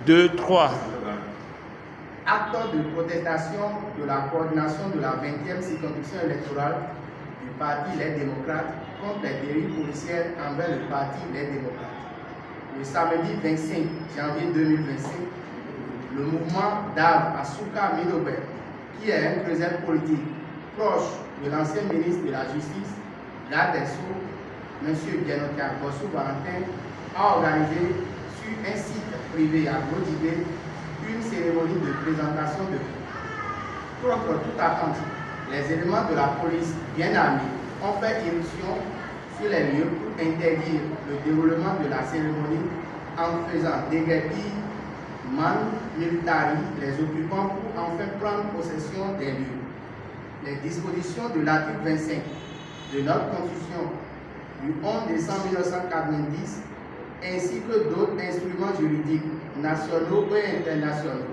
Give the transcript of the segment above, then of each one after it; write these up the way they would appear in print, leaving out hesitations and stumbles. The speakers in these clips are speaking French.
2, 3. Acte de protestation de la coordination de la 20e circonscription électorale du Parti Les Démocrates contre les dérives policières envers le Parti Les Démocrates. Le samedi 25 janvier 2025, le mouvement d'Arves à Souka Minobel, qui est un creuset politique proche de l'ancien ministre de la Justice, garde des Sceaux, M. Genotia Bossou Valentin, a organisé sur un site privé à Godibé une cérémonie de présentation de prix. Contre toute attente, les éléments de la police bien armés ont fait irruption sur les lieux pour interdire le déroulement de la cérémonie en faisant déguerpir man militari les occupants pour enfin prendre possession des lieux. Les dispositions de l'article 25 de notre Constitution du 11 décembre 1990 ainsi que d'autres instruments juridiques nationaux et internationaux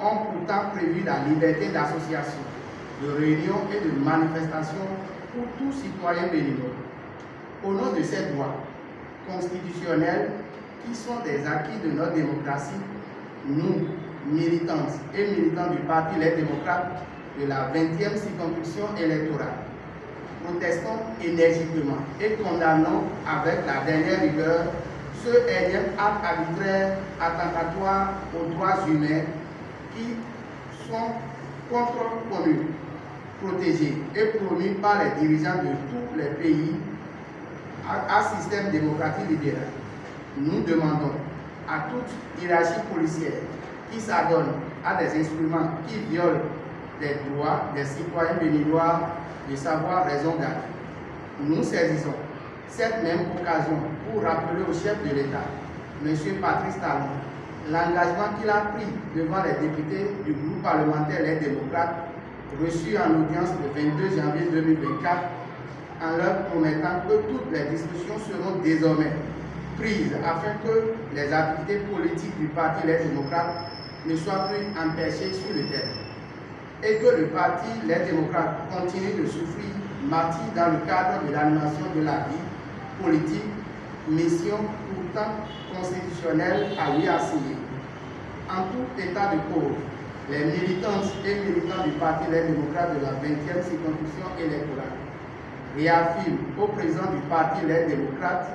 ont pourtant prévu la liberté d'association, de réunion et de manifestation pour tout citoyen béninois. Au nom de ces droits constitutionnels qui sont des acquis de notre démocratie, nous, militantes et militants du Parti Les Démocrates de la 20e circonscription électorale, protestons énergiquement et condamnons avec la dernière rigueur ce énième acte arbitraire attentatoire aux droits humains qui sont contre-connus, protégés et promus par les dirigeants de tous les pays à système démocratique libéral. Nous demandons à toute hiérarchie policière qui s'adonne à des instruments qui violent des droits des citoyens béninois de savoir raison garder. Nous saisissons cette même occasion pour rappeler au chef de l'État, M. Patrice Talon, l'engagement qu'il a pris devant les députés du groupe parlementaire Les Démocrates, reçus en audience le 22 janvier 2024, en leur promettant que toutes les discussions seront désormais prises afin que les activités politiques du Parti Les Démocrates ne soient plus empêchées sur le terrain et que le Parti Les Démocrates continue de souffrir martyr dans le cadre de l'animation de la vie politique, mission pourtant constitutionnelle à lui assigner. En tout état de cause, les militantes et militants du Parti Les Démocrates de la 20e circonscription électorale réaffirment au président du Parti Les Démocrates,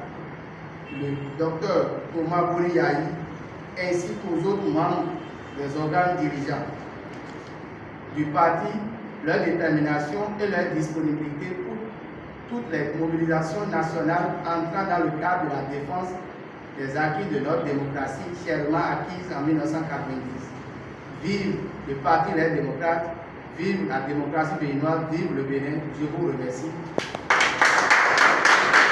le Dr Thomas Bouriaï, ainsi qu'aux autres membres des organes dirigeants du parti, leur détermination et leur disponibilité pour toutes les mobilisations nationales entrant dans le cadre de la défense des acquis de notre démocratie chèrement acquise en 1990. Vive le Parti Les Démocrates, vive la démocratie béninoise, vive le Bénin. Je vous remercie.